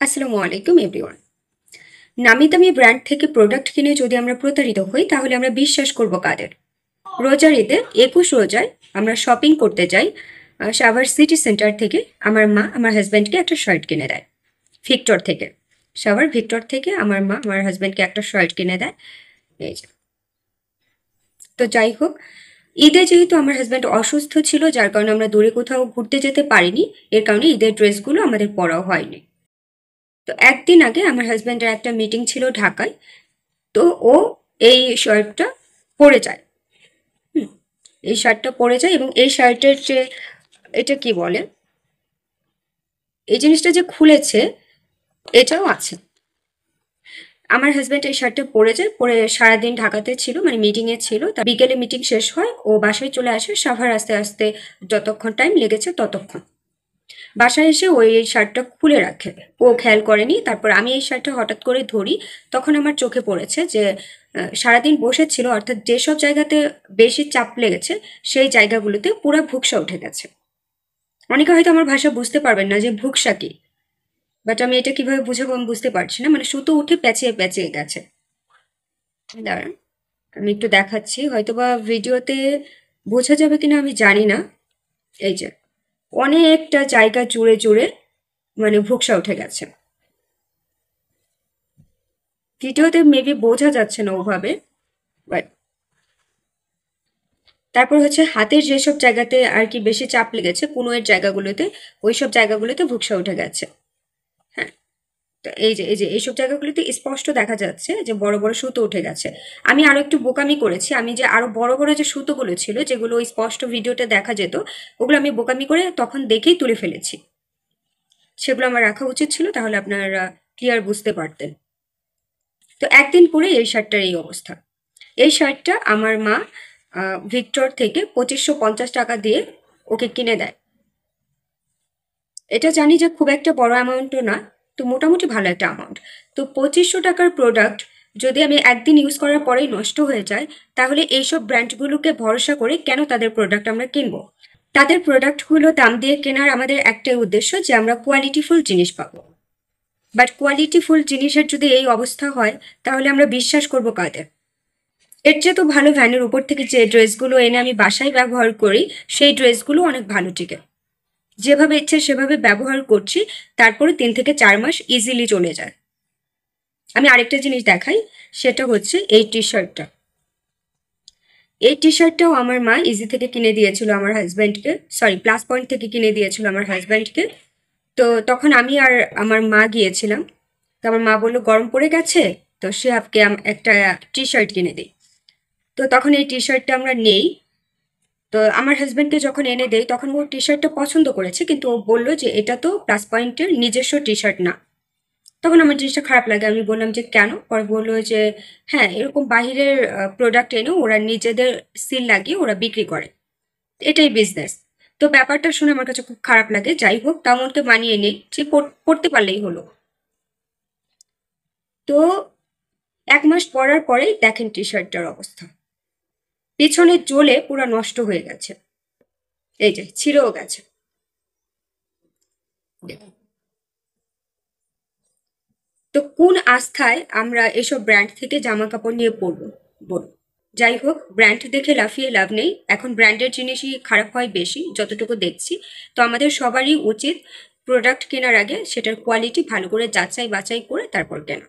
আসসালামু আলাইকুম এভরিওয়ান। নামি দামি ব্র্যান্ড থেকে প্রোডাক্ট কিনে যদি আমরা প্রতারিত হই তাহলে আমরা বিশ্বাস করব কাদের? রোজার ঈদে 21 রোজায় আমরা শপিং করতে যাই। সাভার সিটি সেন্টার থেকে আমার মা আমার হাজব্যান্ডকে একটা শার্ট কিনে দেয় ভিক্টর থেকে। সাভার ভিক্টর থেকে আমার মা আমার হাজব্যান্ডকে একটা শার্ট কিনে দেয়। এই যে। তো যাই হোক, ঈদে যেহেতু আমার হাজব্যান্ড অসুস্থ ছিল, যার কারণে আমরা দূরে কোথাও ঘুরতে যেতে পারিনি। এর কারণে ঈদের ড্রেসগুলো আমাদের পরাও হয়নি। তো একদিন আগে আমার হাজব্যান্ডের একটা মিটিং ছিল ঢাকায়। তো ও এই শার্টটা পরে যায়। এই শার্টটা পরে যায় এবং এই শার্টের যে এটা কি বলে, এই জিনিসটা যে খুলেছে এটাও আছে। আমার হাজব্যান্ড এই শার্টটা পরে যায়, পরে সারাদিন ঢাকাতে ছিল, মানে মিটিংয়ে ছিল। তা বিকেলে মিটিং শেষ হয়, ও বাসায় চলে আসে। সাভার আস্তে আস্তে যতক্ষণ টাইম লেগেছে ততক্ষণ বাসায় এসে ওই শার্টটা খুলে রাখে। ও খেয়াল করেনি। তারপর আমি এই শার্টটা হঠাৎ করে ধরি, তখন আমার চোখে পড়েছে যে সারাদিন বসেছিল, অর্থাৎ যেসব জায়গাতে বেশি চাপ লেগেছে সেই জায়গাগুলোতে পুরো ভুকসা উঠে গেছে। অনেকে হয়তো আমার ভাষা বুঝতে পারবেন না যে ভুকসা কি, বাট আমি এটা কিভাবে বুঝাবো আমি বুঝতে পারছি না। মানে সুতো উঠে পেঁচিয়ে পেঁচিয়ে গেছে। দাঁড়ান, আমি একটু দেখাচ্ছি, হয়তোবা ভিডিওতে বোঝা যাবে কিনা আমি জানি না। এই যে অনেকটা জায়গা জুড়ে জুড়ে মানে ভুকসা উঠে গেছে। ভিডিওতে মেবি বোঝা যাচ্ছে না ওভাবে, বাট তারপর হচ্ছে হাতের যেসব জায়গাতে আর কি বেশি চাপ লেগেছে, কনুয়ের জায়গাগুলোতে, ওইসব জায়গাগুলোতে ভুকসা উঠে গেছে। হ্যাঁ, তো এই যে এইসব জায়গাগুলোতে স্পষ্ট দেখা যাচ্ছে যে বড় বড় সুতো উঠে গেছে। আমি আরো একটু বোকামি করেছি, আমি যে আরো বড় বড় যে সুতোগুলো ছিল যেগুলো ওই স্পষ্ট ভিডিওতে দেখা যেত, ওগুলো আমি বোকামি করে তখন দেখেই তুলে ফেলেছি। সেগুলো আমার রাখা উচিত ছিল, তাহলে আপনারা ক্লিয়ার বুঝতে পারতেন। তো একদিন পরে এই শার্টটার এই অবস্থা। এই শার্টটা আমার মা ভিক্টর থেকে 2550 টাকা দিয়ে ওকে কিনে দেয়। এটা জানি যে খুব একটা বড় অ্যামাউন্টও না, তো মোটামুটি ভালো একটা অ্যামাউন্ট। তো 2500 টাকার প্রোডাক্ট যদি আমি একদিন ইউজ করার পরেই নষ্ট হয়ে যায়, তাহলে এইসব ব্র্যান্ডগুলোকে ভরসা করে কেন তাদের প্রোডাক্ট আমরা কিনবো? তাদের প্রোডাক্টগুলো দাম দিয়ে কেনার আমাদের একটাই উদ্দেশ্য, যে আমরা কোয়ালিটিফুল জিনিস পাবো। বাট কোয়ালিটিফুল জিনিসের যদি এই অবস্থা হয়, তাহলে আমরা বিশ্বাস করবো কাদের? এর চেয়ে তো ভালো ভ্যানের উপর থেকে যে ড্রেসগুলো এনে আমি বাসায় ব্যবহার করি, সেই ড্রেসগুলো অনেক ভালো টিকে। যেভাবে ইচ্ছে সেভাবে ব্যবহার করছি, তারপরে 3 থেকে 4 মাস ইজিলি চলে যায়। আমি আরেকটা জিনিস দেখাই, সেটা হচ্ছে এই টি শার্টটা। এই টি শার্টটাও আমার মা ইজি থেকে কিনে দিয়েছিল আমার হাজব্যান্ডকে, সরি প্লাস পয়েন্ট থেকে কিনে দিয়েছিল আমার হাজব্যান্ডকে। তো তখন আমি আর আমার মা গিয়েছিলাম। তো আমার মা বললো গরম পড়ে গেছে, তো সে আপকে একটা টি শার্ট কিনে দিই। তো তখন এই টি শার্টটা আমরা নেই। তো আমার হাজব্যান্ডকে যখন এনে দেই, তখন ও টি শার্টটা পছন্দ করেছে, কিন্তু ও বললো যে এটা তো প্লাস পয়েন্টের নিজস্ব টি শার্ট না। তখন আমার জিনিসটা খারাপ লাগে। আমি বললাম যে কেন? পরে বললো যে হ্যাঁ, এরকম বাহিরের প্রোডাক্ট এনে ওরা নিজেদের সিল লাগিয়ে ওরা বিক্রি করে, এটাই বিজনেস। তো ব্যাপারটা শুনে আমার কাছে খুব খারাপ লাগে। যাই হোক, তেমনকে মানিয়ে নেই, যে পড়তে পারলেই হলো। তো 1 মাস পরার পরেই দেখেন টি শার্টটার অবস্থা। পিছনে জ্বলে পুরো নষ্ট হয়ে গেছে। এই যে ছিঁড়েও গেছে। তো কোন আস্থায় আমরা এসব ব্র্যান্ড থেকে জামা কাপড় নিয়ে পরবো বলুন? যাই হোক, ব্র্যান্ড দেখে লাফিয়ে লাভ নেই। এখন ব্র্যান্ডের জিনিসই খারাপ হয় বেশি, যতটুকু দেখছি। তো আমাদের সবারই উচিত প্রোডাক্ট কেনার আগে সেটার কোয়ালিটি ভালো করে যাচাই বাছাই করে তারপর কেনা।